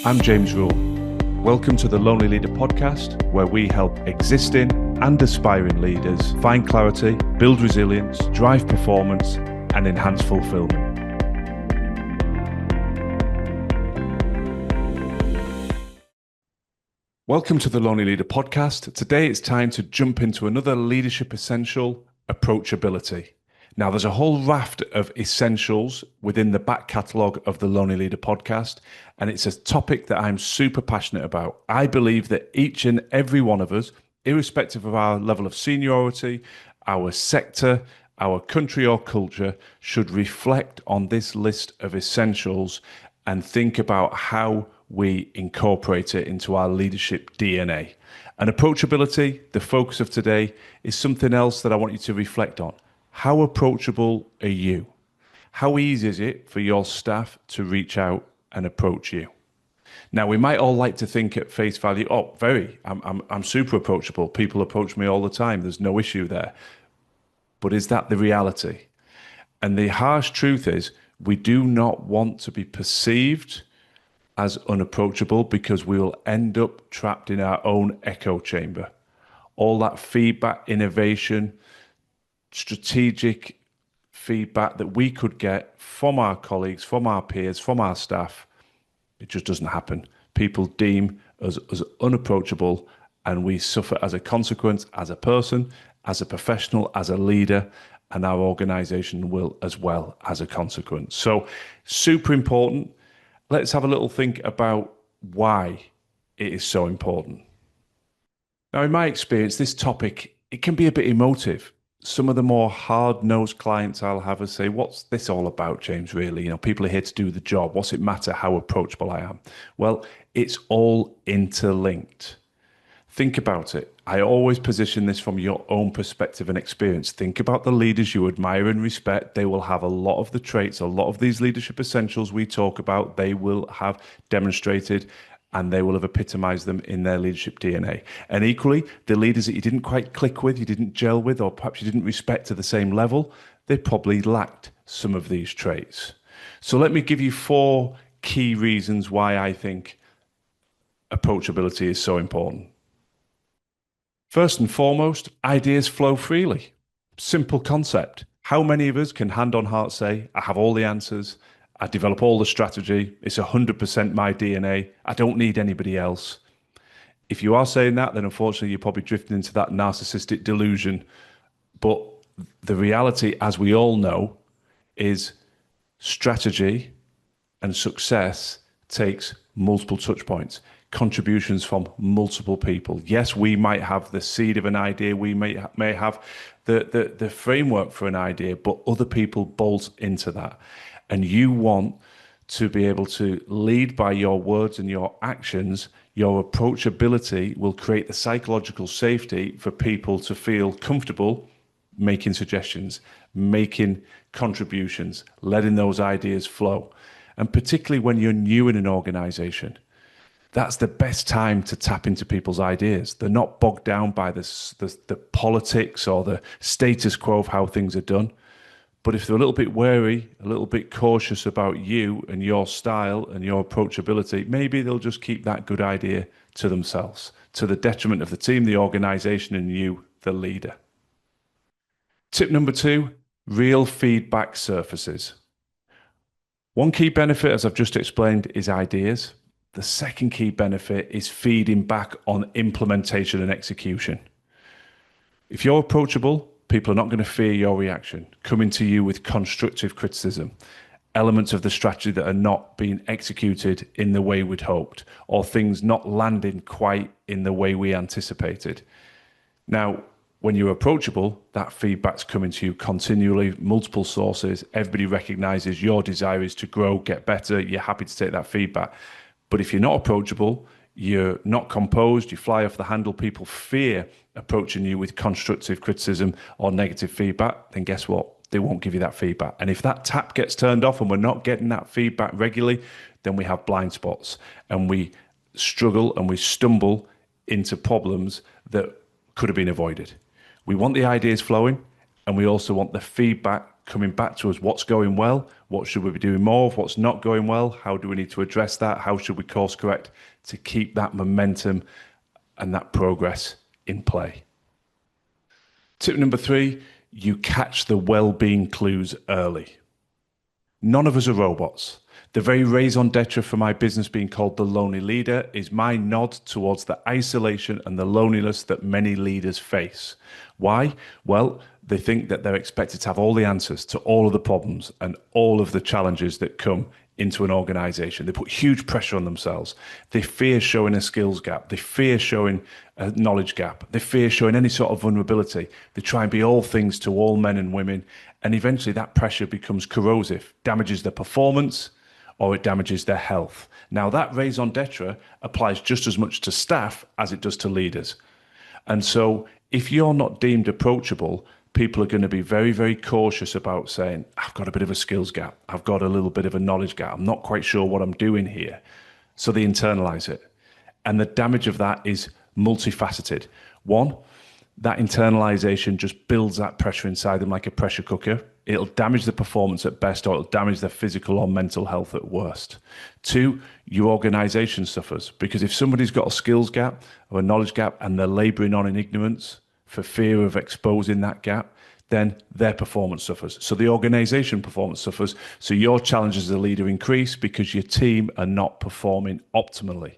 I'm James Rule. Welcome to the Lonely Leader podcast, where we help existing and aspiring leaders find clarity, build resilience, drive performance, and enhance fulfillment. Welcome to the Lonely Leader podcast. Today it's time to jump into another leadership essential, approachability. Now, there's a whole raft of essentials within the back catalogue of the Lonely Leader podcast, and it's a topic that I'm super passionate about. I believe that each and every one of us, irrespective of our level of seniority, our sector, our country or culture, should reflect on this list of essentials and think about how we incorporate it into our leadership DNA. And approachability, the focus of today, is something else that I want you to reflect on. How approachable are you? How easy is it for your staff to reach out and approach you? Now, we might all like to think at face value, I'm super approachable. People approach me all the time. There's no issue there. But is that the reality? And the harsh truth is, we do not want to be perceived as unapproachable, because we will end up trapped in our own echo chamber. All that feedback, innovation, strategic feedback that we could get from our colleagues, from our peers, from our staff, it just doesn't happen. People deem us as unapproachable, and we suffer as a consequence, as a person, as a professional, as a leader, and our organization will as well as a consequence. So super important. Let's have a little think about why it is so important. Now, in my experience, this topic, it can be a bit emotive. Some of the more hard-nosed clients I'll have will say, what's this all about, James, really? You know, people are here to do the job. What's it matter how approachable I am? Well, it's all interlinked. Think about it. I always position this from your own perspective and experience. Think about the leaders you admire and respect. They will have a lot of the traits, a lot of these leadership essentials we talk about, they will have demonstrated, and they will have epitomized them in their leadership DNA. And equally, the leaders that you didn't quite click with, you didn't gel with, or perhaps you didn't respect to the same level, they probably lacked some of these traits. So let me give you 4 key reasons why I think approachability is so important. First and foremost, ideas flow freely. Simple concept. How many of us can hand on heart say, I have all the answers, I develop all the strategy, it's 100% my DNA, I don't need anybody else? If you are saying that, then unfortunately you're probably drifting into that narcissistic delusion. But the reality, as we all know, is strategy and success takes multiple touch points, contributions from multiple people. Yes, we might have the seed of an idea, we may have the framework for an idea, but other people bolt into that. And you want to be able to lead by your words and your actions. Your approachability will create the psychological safety for people to feel comfortable making suggestions, making contributions, letting those ideas flow. And particularly when you're new in an organization, that's the best time to tap into people's ideas. They're not bogged down by the politics or the status quo of how things are done. But if they're a little bit wary, a little bit cautious about you and your style and your approachability, maybe they'll just keep that good idea to themselves, to the detriment of the team, the organization, and you, the leader. Tip number 2, real feedback surfaces. One key benefit, as I've just explained, is ideas. The second key benefit is feeding back on implementation and execution. If you're approachable, people are not going to fear your reaction, coming to you with constructive criticism, elements of the strategy that are not being executed in the way we'd hoped, or things not landing quite in the way we anticipated. Now, when you're approachable, that feedback's coming to you continually, multiple sources. Everybody recognizes your desire is to grow, get better. You're happy to take that feedback. But if you're not approachable, you're not composed, you fly off the handle, people fear approaching you with constructive criticism or negative feedback, then guess what? They won't give you that feedback. And if that tap gets turned off and we're not getting that feedback regularly, then we have blind spots and we struggle and we stumble into problems that could have been avoided. We want the ideas flowing, and we also want the feedback coming back to us. What's going well? What should we be doing more of? What's not going well? How do we need to address that? How should we course correct to keep that momentum and that progress in play? Tip number 3, you catch the well-being clues early. None of us are robots. The very raison d'etre for my business being called The Lonely Leader is my nod towards the isolation and the loneliness that many leaders face. Why? Well, they think that they're expected to have all the answers to all of the problems and all of the challenges that come into an organization. They put huge pressure on themselves. They fear showing a skills gap. They fear showing a knowledge gap. They fear showing any sort of vulnerability. They try and be all things to all men and women. And eventually that pressure becomes corrosive, damages their performance, or it damages their health. Now, that raison d'etre applies just as much to staff as it does to leaders. And so if you're not deemed approachable, people are going to be very, very cautious about saying, I've got a bit of a skills gap. I've got a little bit of a knowledge gap. I'm not quite sure what I'm doing here. So they internalize it. And the damage of that is multifaceted. One, that internalization just builds that pressure inside them like a pressure cooker. It'll damage the performance at best, or it'll damage their physical or mental health at worst. 2, your organization suffers, because if somebody's got a skills gap or a knowledge gap and they're laboring on in ignorance for fear of exposing that gap, then their performance suffers. So the organization performance suffers. So your challenges as a leader increase because your team are not performing optimally.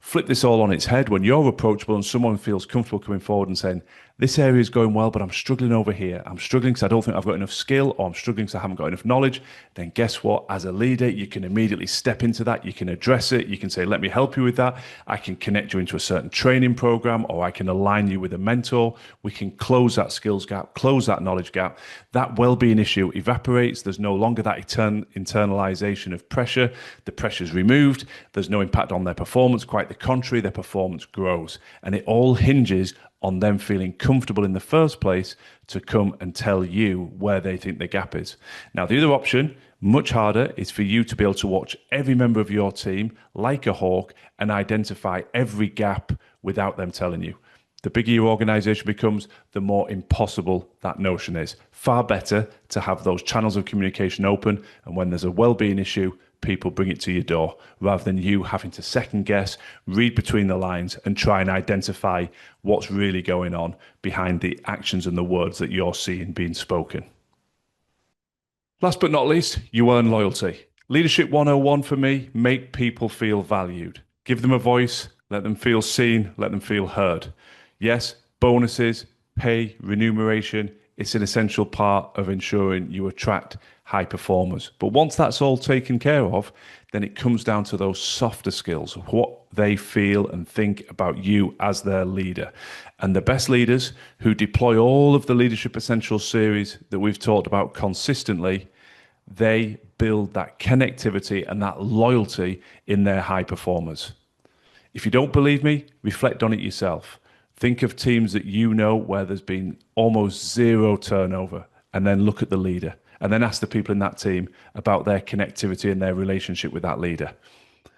Flip this all on its head. When you're approachable and someone feels comfortable coming forward and saying, this area is going well, but I'm struggling over here. I'm struggling because I don't think I've got enough skill, or I'm struggling because I haven't got enough knowledge. Then guess what? As a leader, you can immediately step into that. You can address it. You can say, let me help you with that. I can connect you into a certain training program, or I can align you with a mentor. We can close that skills gap, close that knowledge gap. That well-being issue evaporates. There's no longer that internalization of pressure. The pressure is removed. There's no impact on their performance. Quite the contrary, their performance grows. And it all hinges on them feeling comfortable in the first place to come and tell you where they think the gap is. Now, the other option, much harder, is for you to be able to watch every member of your team like a hawk and identify every gap without them telling you. The bigger your organization becomes, the more impossible that notion is. Far better to have those channels of communication open, and when there's a well-being issue, people bring it to your door, rather than you having to second guess, read between the lines, and try and identify what's really going on behind the actions and the words that you're seeing being spoken. Last but not least, you earn loyalty. Leadership 101 for me: make people feel valued. Give them a voice, let them feel seen, let them feel heard. Yes, bonuses, pay, remuneration, it's an essential part of ensuring you attract high performers. But once that's all taken care of, then it comes down to those softer skills, what they feel and think about you as their leader. And the best leaders who deploy all of the Leadership Essentials series that we've talked about consistently, they build that connectivity and that loyalty in their high performers. If you don't believe me, reflect on it yourself. Think of teams that you know where there's been almost zero turnover, and then look at the leader, and then ask the people in that team about their connectivity and their relationship with that leader.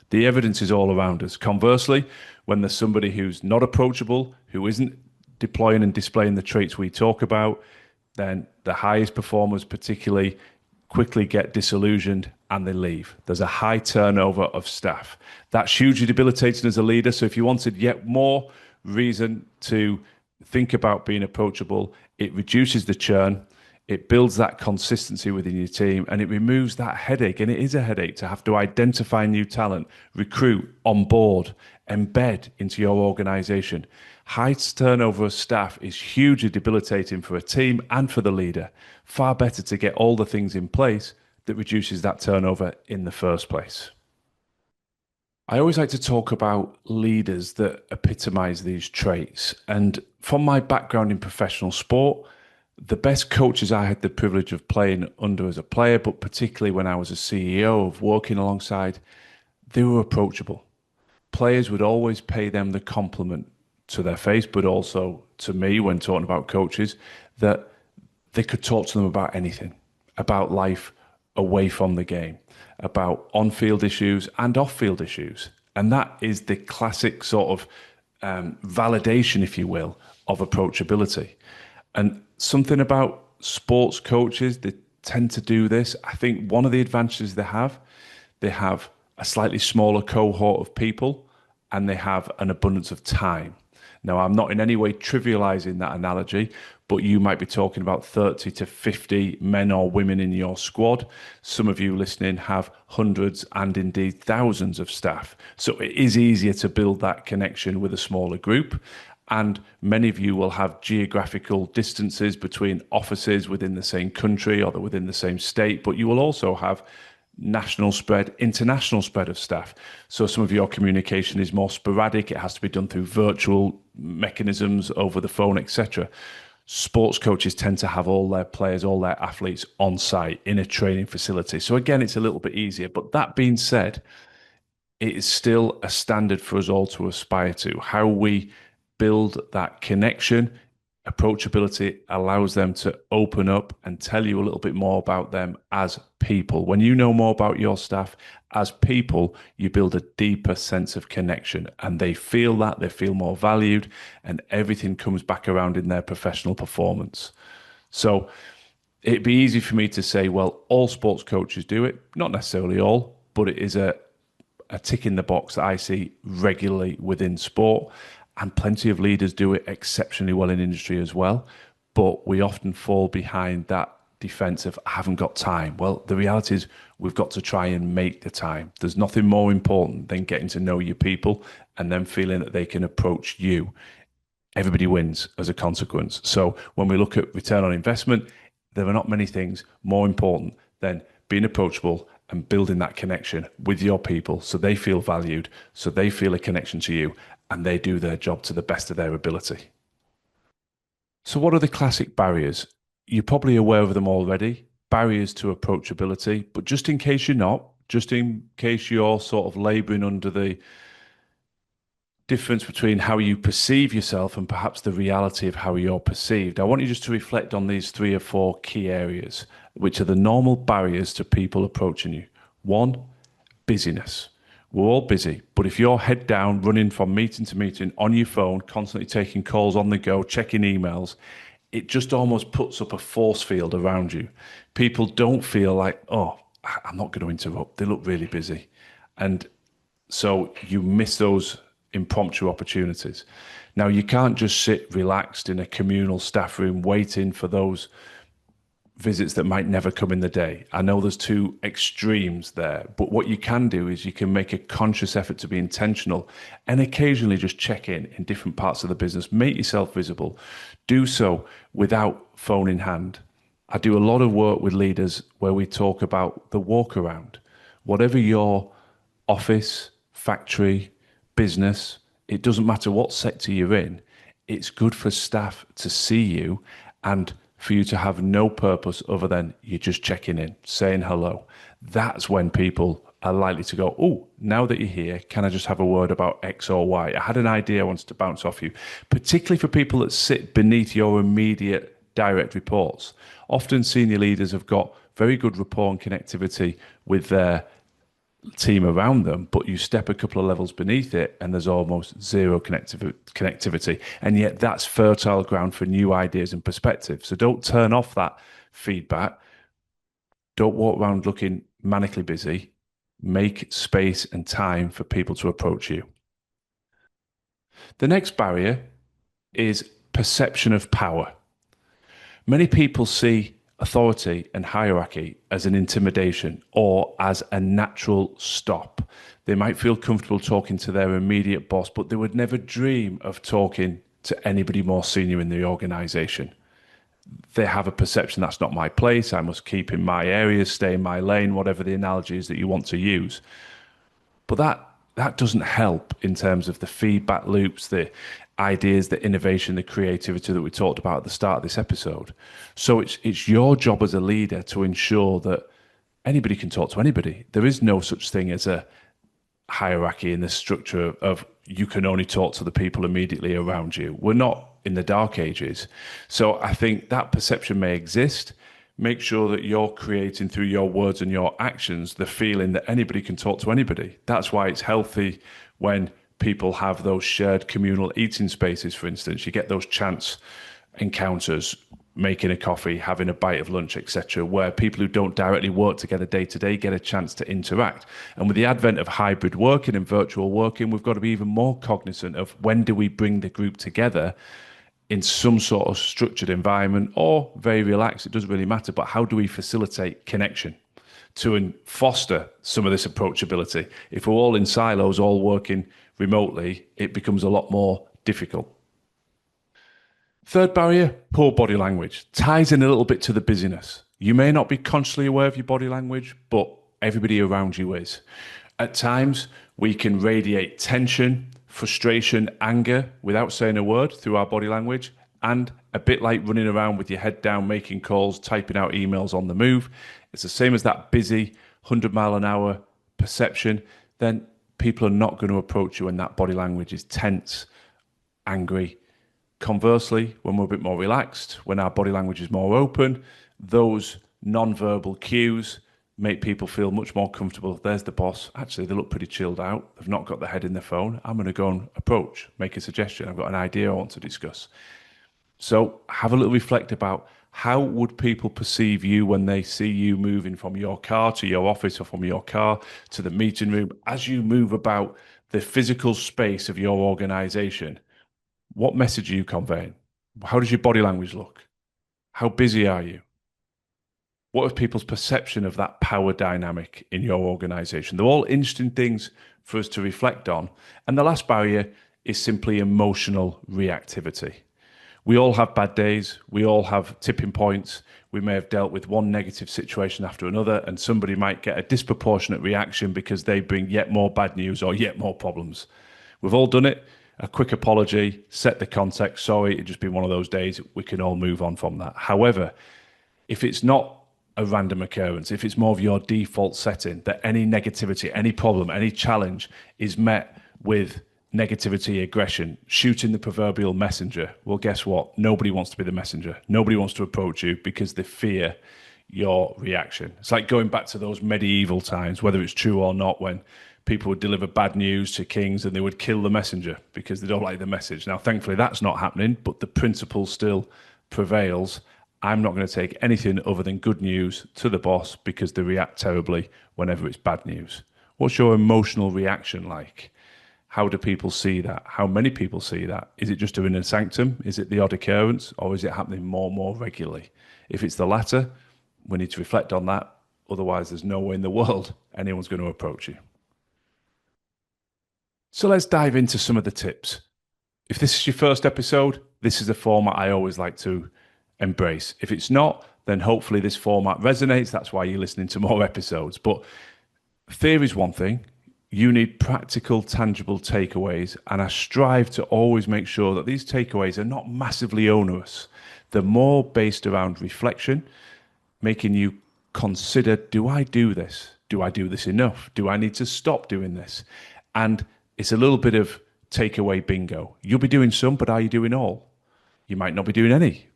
The evidence is all around us. Conversely, when there's somebody who's not approachable, who isn't deploying and displaying the traits we talk about, then the highest performers particularly quickly get disillusioned and they leave. There's a high turnover of staff. That's hugely debilitating as a leader. So if you wanted yet more reason to think about being approachable, it reduces the churn, it builds that consistency within your team, and it removes that headache. And it is a headache to have to identify new talent, recruit, onboard, embed into your organization. High turnover of staff is hugely debilitating for a team and for the leader. Far better to get all the things in place that reduces that turnover in the first place. I always like to talk about leaders that epitomize these traits. And from my background in professional sport, the best coaches I had the privilege of playing under as a player, but particularly when I was a CEO of working alongside, they were approachable. Players would always pay them the compliment to their face, but also to me when talking about coaches, that they could talk to them about anything, about life away from the game, about on-field issues and off-field issues. And that is the classic sort of validation, if you will, of approachability. And something about sports coaches, tend to do this. I think one of the advantages they have a slightly smaller cohort of people and they have an abundance of time. Now, I'm not in any way trivializing that analogy, but you might be talking about 30 to 50 men or women in your squad. Some of you listening have hundreds and indeed thousands of staff. So it is easier to build that connection with a smaller group. And many of you will have geographical distances between offices within the same country or within the same state, but you will also have national spread, international spread of staff. So some of your communication is more sporadic. It has to be done through virtual mechanisms over the phone, etc. Sports coaches tend to have all their players, all their athletes on site in a training facility. So again, it's a little bit easier. But that being said, it is still a standard for us all to aspire to. How we build that connection. Approachability allows them to open up and tell you a little bit more about them as people. When you know more about your staff as people, you build a deeper sense of connection and they feel that, they feel more valued, and everything comes back around in their professional performance. So it'd be easy for me to say, well, all sports coaches do it. Not necessarily all, but it is a tick in the box that I see regularly within sport. And plenty of leaders do it exceptionally well in industry as well. But we often fall behind that defense of, I haven't got time. Well, the reality is we've got to try and make the time. There's nothing more important than getting to know your people and then feeling that they can approach you. Everybody wins as a consequence. So when we look at return on investment, there are not many things more important than being approachable and building that connection with your people so they feel valued, so they feel a connection to you, and they do their job to the best of their ability. So what are the classic barriers? You're probably aware of them already, barriers to approachability, but just in case you're not, just in case you're sort of laboring under the difference between how you perceive yourself and perhaps the reality of how you're perceived, I want you just to reflect on these 3 or 4 key areas, which are the normal barriers to people approaching you. 1, busyness. We're all busy, but if you're head down, running from meeting to meeting on your phone, constantly taking calls on the go, checking emails, it just almost puts up a force field around you. People don't feel like, oh, I'm not going to interrupt. They look really busy. And so you miss those impromptu opportunities. Now, you can't just sit relaxed in a communal staff room waiting for those visits that might never come in the day. I know there's 2 extremes there, but what you can do is you can make a conscious effort to be intentional and occasionally just check in different parts of the business, make yourself visible, do so without phone in hand. I do a lot of work with leaders where we talk about the walk around. Whatever your office, factory, business, it doesn't matter what sector you're in, it's good for staff to see you and for you to have no purpose other than you're just checking in, saying hello. That's when people are likely to go, oh, now that you're here, can I just have a word about X or Y? I had an idea I wanted to bounce off you, particularly for people that sit beneath your immediate direct reports. Often senior leaders have got very good rapport and connectivity with their team around them, but you step a couple of levels beneath it and there's almost zero connectivity. And yet that's fertile ground for new ideas and perspectives. So don't turn off that feedback. Don't walk around looking manically busy. Make space and time for people to approach you. The next barrier is perception of power. Many people see authority and hierarchy as an intimidation or as a natural stop. They might feel comfortable talking to their immediate boss, but they would never dream of talking to anybody more senior in the organization. They have a perception that's not my place. I must keep in my area, stay in my lane, whatever the analogy is that you want to use. But that doesn't help in terms of the feedback loops, the ideas, the innovation, the creativity that we talked about at the start of this episode. So it's your job as a leader to ensure that anybody can talk to anybody. There is no such thing as a hierarchy in the structure of you can only talk to the people immediately around you. We're not in the dark ages. So I think that perception may exist. Make sure that you're creating through your words and your actions the feeling that anybody can talk to anybody. That's why it's healthy when people have those shared communal eating spaces, for instance. You get those chance encounters, making a coffee, having a bite of lunch, etc., where people who don't directly work together day to day get a chance to interact. And with the advent of hybrid working and virtual working, we've got to be even more cognizant of when do we bring the group together in some sort of structured environment or very relaxed, it doesn't really matter, but how do we facilitate connection to foster some of this approachability? If we're all in silos, all working remotely, it becomes a lot more difficult. Third barrier, poor body language. Ties in a little bit to the busyness. You may not be consciously aware of your body language, but everybody around you is. At times, we can radiate tension, frustration, anger without saying a word through our body language, and a bit like running around with your head down, making calls, typing out emails on the move. It's the same as that busy 100-mile-an-hour perception. Then people are not going to approach you when that body language is tense, angry. Conversely, when we're a bit more relaxed, when our body language is more open, those non-verbal cues make people feel much more comfortable. There's the boss. Actually, they look pretty chilled out. They've not got their head in their phone. I'm going to go and approach, make a suggestion. I've got an idea I want to discuss. So have a little reflect about how would people perceive you when they see you moving from your car to your office or from your car to the meeting room as you move about the physical space of your organization. What message are you conveying? How does your body language look? How busy are you? What is people's perception of that power dynamic in your organization? They're all interesting things for us to reflect on. And the last barrier is simply emotional reactivity. We all have bad days. We all have tipping points. We may have dealt with one negative situation after another, and somebody might get a disproportionate reaction because they bring yet more bad news or yet more problems. We've all done it. A quick apology, set the context. Sorry, it's just been one of those days. We can all move on from that. However, if it's not a random occurrence, if it's more of your default setting, that any negativity, any problem, any challenge is met with negativity, aggression, shooting the proverbial messenger, well, guess what? Nobody wants to be the messenger. Nobody wants to approach you because they fear your reaction. It's like going back to those medieval times, whether it's true or not, when people would deliver bad news to kings and they would kill the messenger because they don't like the message. Now, thankfully, that's not happening, but the principle still prevails. I'm not going to take anything other than good news to the boss because they react terribly whenever it's bad news. What's your emotional reaction like? How do people see that? How many people see that? Is it just doing a sanctum? Is it the odd occurrence? Or is it happening more and more regularly? If it's the latter, we need to reflect on that. Otherwise, there's no way in the world anyone's going to approach you. So let's dive into some of the tips. If this is your first episode, this is a format I always like to embrace. If it's not, then hopefully this format resonates. That's why you're listening to more episodes. But theory is one thing. You need practical, tangible takeaways. And I strive to always make sure that these takeaways are not massively onerous. They're more based around reflection, making you consider, do I do this? Do I do this enough? Do I need to stop doing this? And it's a little bit of takeaway bingo. You'll be doing some, but are you doing all? You might not be doing any.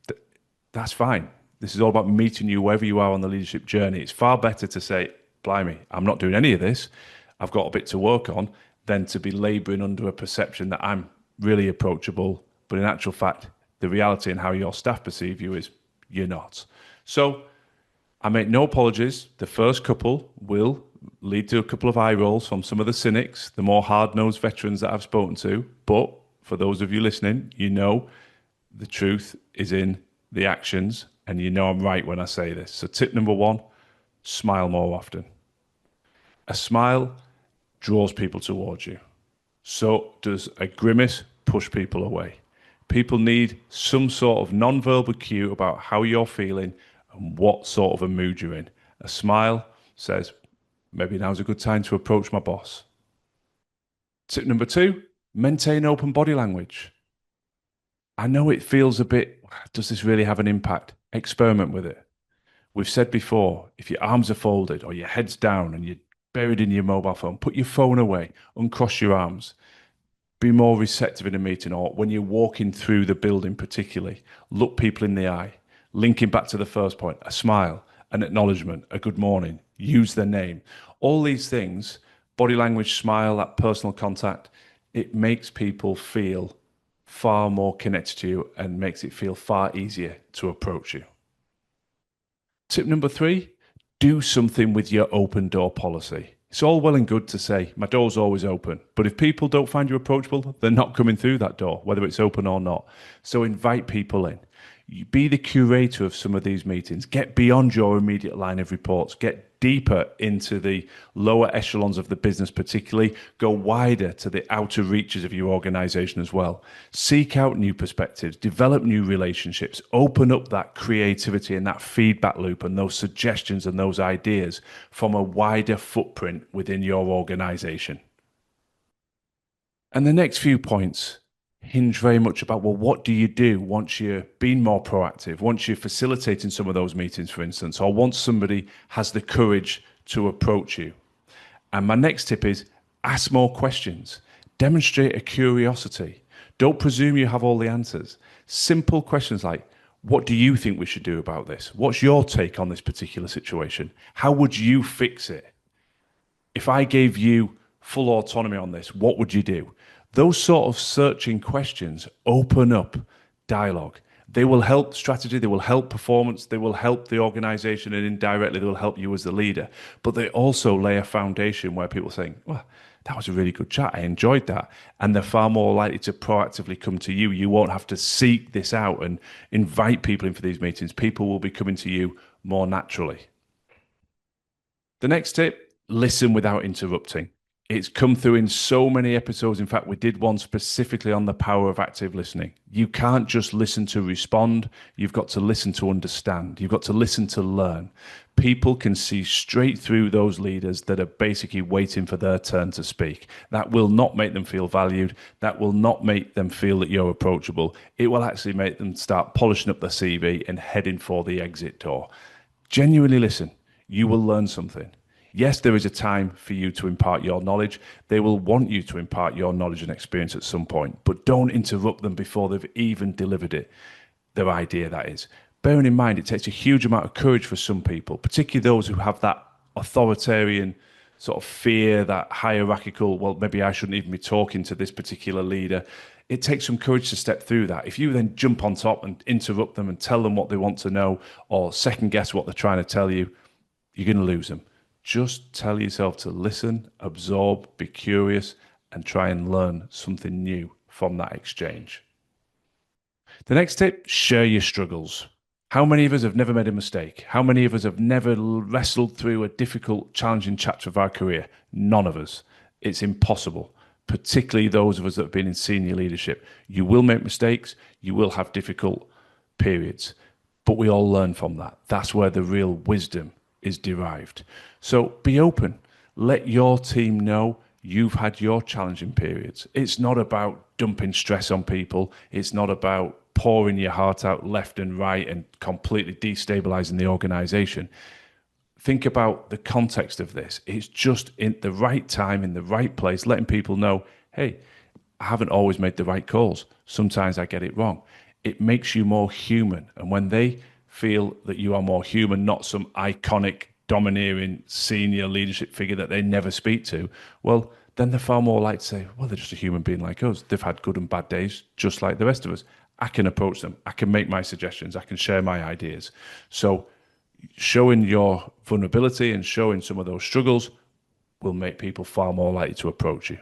That's fine. This is all about meeting you wherever you are on the leadership journey. It's far better to say, blimey, I'm not doing any of this. I've got a bit to work on, than to be laboring under a perception that I'm really approachable. But in actual fact, the reality and how your staff perceive you is you're not. So I make no apologies. The first couple will lead to a couple of eye rolls from some of the cynics, the more hard-nosed veterans that I've spoken to. But for those of you listening, you know the truth is in the actions, and you know I'm right when I say this. So tip number one, smile more often. A smile draws people towards you. So does a grimace push people away. People need some sort of non-verbal cue about how you're feeling and what sort of a mood you're in. A smile says, maybe now's a good time to approach my boss. Tip number two, maintain open body language. I know it feels a bit, does this really have an impact? Experiment with it. We've said before, if your arms are folded or your head's down and you're buried in your mobile phone, put your phone away, uncross your arms, be more receptive in a meeting, or when you're walking through the building particularly, look people in the eye, linking back to the first point, a smile, an acknowledgement, a good morning, use their name. All these things, body language, smile, that personal contact, it makes people feel far more connected to you and makes it feel far easier to approach you. Tip number three, do something with your open door policy. It's all well and good to say, my door's always open. But if people don't find you approachable, they're not coming through that door, whether it's open or not. So invite people in. You be the curator of some of these meetings. Get beyond your immediate line of reports. Get deeper into the lower echelons of the business, particularly. Go wider to the outer reaches of your organization as well. Seek out new perspectives, develop new relationships, open up that creativity and that feedback loop and those suggestions and those ideas from a wider footprint within your organization. And the next few points hinge very much about, well, what do you do once you're being more proactive, once you're facilitating some of those meetings, for instance, or once somebody has the courage to approach you? And my next tip is ask more questions, demonstrate a curiosity. Don't presume you have all the answers. Simple questions like, what do you think we should do about this? What's your take on this particular situation? How would you fix it? If I gave you full autonomy on this, what would you do? Those sort of searching questions open up dialogue. They will help strategy, they will help performance, they will help the organization, and indirectly they will help you as the leader. But they also lay a foundation where people are saying, well, that was a really good chat. I enjoyed that. And they're far more likely to proactively come to you. You won't have to seek this out and invite people in for these meetings. People will be coming to you more naturally. The next tip, listen without interrupting. It's come through in so many episodes. In fact, we did one specifically on the power of active listening. You can't just listen to respond. You've got to listen to understand. You've got to listen to learn. People can see straight through those leaders that are basically waiting for their turn to speak. That will not make them feel valued. That will not make them feel that you're approachable. It will actually make them start polishing up their CV and heading for the exit door. Genuinely listen. You will learn something. Yes, there is a time for you to impart your knowledge. They will want you to impart your knowledge and experience at some point, but don't interrupt them before they've even delivered it, their idea, that is. Bearing in mind, it takes a huge amount of courage for some people, particularly those who have that authoritarian sort of fear, that hierarchical, well, maybe I shouldn't even be talking to this particular leader. It takes some courage to step through that. If you then jump on top and interrupt them and tell them what they want to know or second guess what they're trying to tell you, you're going to lose them. Just tell yourself to listen, absorb, be curious, and try and learn something new from that exchange. The next tip, share your struggles. How many of us have never made a mistake? How many of us have never wrestled through a difficult, challenging chapter of our career? None of us. It's impossible, particularly those of us that have been in senior leadership. You will make mistakes. You will have difficult periods, but we all learn from that. That's where the real wisdom is derived. So be open. Let your team know you've had your challenging periods. It's not about dumping stress on people. It's not about pouring your heart out left and right and completely destabilizing the organization. Think about the context of this. It's just in the right time, in the right place, letting people know, hey, I haven't always made the right calls. Sometimes I get it wrong. It makes you more human. And when they feel that you are more human, not some iconic, domineering senior leadership figure that they never speak to, well, then they're far more likely to say, well, they're just a human being like us. They've had good and bad days, just like the rest of us. I can approach them. I can make my suggestions. I can share my ideas. So showing your vulnerability and showing some of those struggles will make people far more likely to approach you.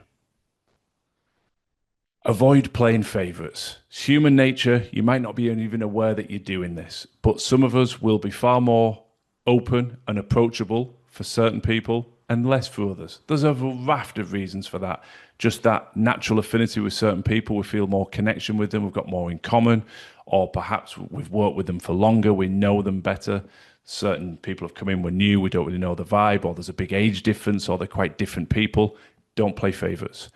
Avoid playing favorites. It's human nature. You might not be even aware that you're doing this, but some of us will be far more open and approachable for certain people and less for others. There's a raft of reasons for that. Just that natural affinity with certain people, we feel more connection with them, we've got more in common, or perhaps we've worked with them for longer, we know them better. Certain people have come in, we're new, we don't really know the vibe, or there's a big age difference, or they're quite different people. Don't play favorites.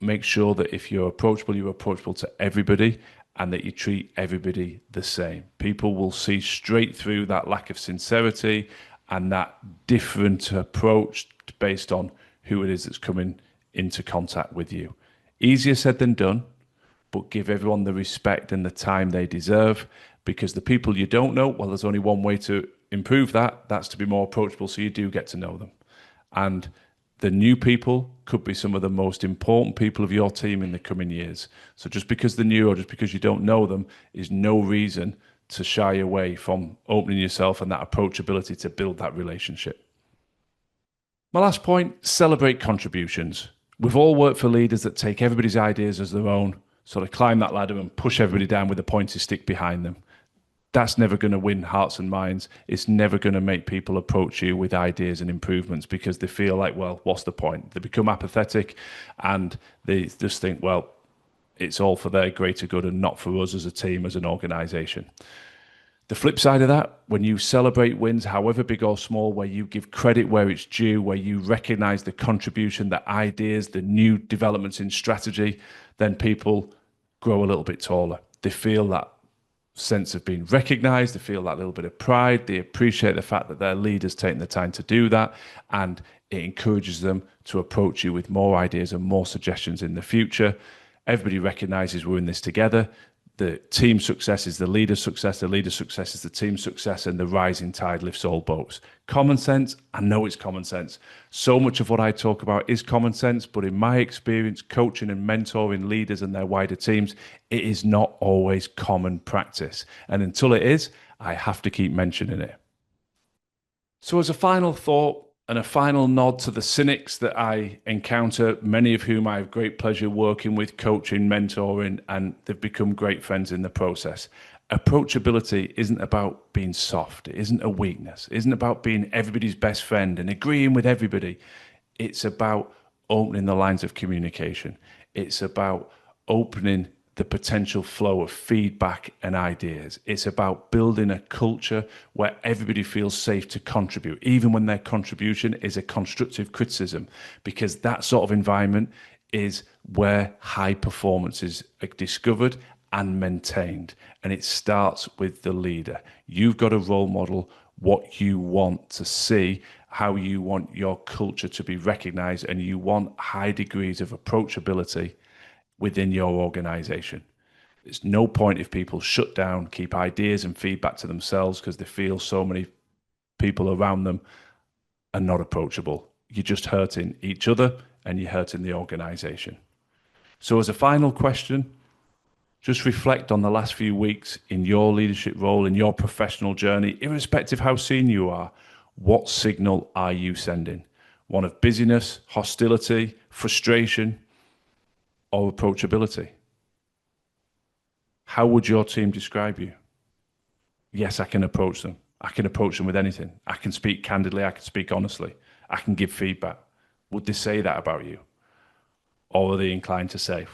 Make sure that if you're approachable to everybody and that you treat everybody the same. People will see straight through that lack of sincerity and that different approach based on who it is that's coming into contact with you. Easier said than done, but give everyone the respect and the time they deserve, because the people you don't know, well, there's only one way to improve that. That's to be more approachable so you do get to know them. And The new people could be some of the most important people of your team in the coming years. So just because they're new or just because you don't know them is no reason to shy away from opening yourself and that approachability to build that relationship. My last point, celebrate contributions. We've all worked for leaders that take everybody's ideas as their own, sort of climb that ladder and push everybody down with a pointy stick behind them. That's never going to win hearts and minds. It's never going to make people approach you with ideas and improvements because they feel like, well, what's the point? They become apathetic and they just think, well, it's all for their greater good and not for us as a team, as an organization. The flip side of that, when you celebrate wins, however big or small, where you give credit where it's due, where you recognize the contribution, the ideas, the new developments in strategy, then people grow a little bit taller. They feel that sense of being recognized, they feel that little bit of pride, they appreciate the fact that their leaders taking the time to do that, and it encourages them to approach you with more ideas and more suggestions in the future. Everybody recognizes we're in this together. The team success is the leader's success is the team's success, and the rising tide lifts all boats. Common sense, I know it's common sense. So much of what I talk about is common sense, but in my experience, coaching and mentoring leaders and their wider teams, it is not always common practice. And until it is, I have to keep mentioning it. So as a final thought, and a final nod to the cynics that I encounter, many of whom I have great pleasure working with, coaching, mentoring, and they've become great friends in the process. Approachability isn't about being soft. It isn't a weakness. It isn't about being everybody's best friend and agreeing with everybody. It's about opening the lines of communication. It's about opening the potential flow of feedback and ideas. It's about building a culture where everybody feels safe to contribute, even when their contribution is a constructive criticism, because that sort of environment is where high performance is discovered and maintained. And it starts with the leader. You've got to role model what you want to see, how you want your culture to be recognized, and you want high degrees of approachability within your organization. There's no point if people shut down, keep ideas and feedback to themselves because they feel so many people around them are not approachable. You're just hurting each other and you're hurting the organization. So as a final question, just reflect on the last few weeks in your leadership role, in your professional journey, irrespective how senior you are. What signal are you sending? One of busyness, hostility, frustration, or approachability? How would your team describe you? Yes, I can approach them. I can approach them with anything. I can speak candidly. I can speak honestly. I can give feedback. Would they say that about you? Or are they inclined to say,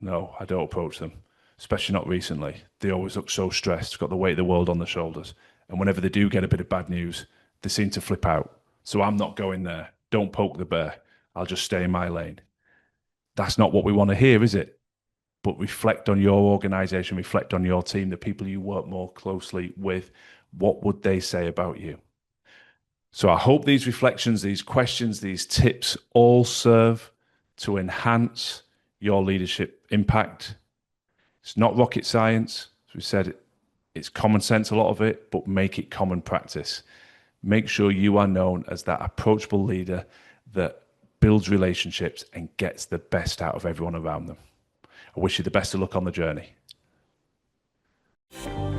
no, I don't approach them, especially not recently. They always look so stressed, got the weight of the world on their shoulders. And whenever they do get a bit of bad news, they seem to flip out. So I'm not going there. Don't poke the bear. I'll just stay in my lane. That's not what we want to hear, is it? But reflect on your organization, reflect on your team, the people you work more closely with. What would they say about you? So I hope these reflections, these questions, these tips all serve to enhance your leadership impact. It's not rocket science. As we said, it's common sense, a lot of it, but make it common practice. Make sure you are known as that approachable leader that builds relationships and gets the best out of everyone around them. I wish you the best of luck on the journey.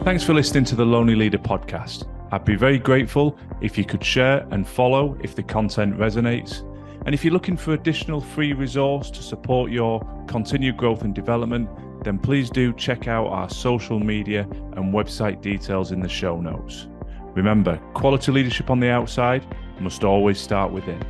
Thanks for listening to the Lonely Leader podcast. I'd be very grateful if you could share and follow if the content resonates. And if you're looking for additional free resource to support your continued growth and development, then please do check out our social media and website details in the show notes. Remember, quality leadership on the outside must always start within.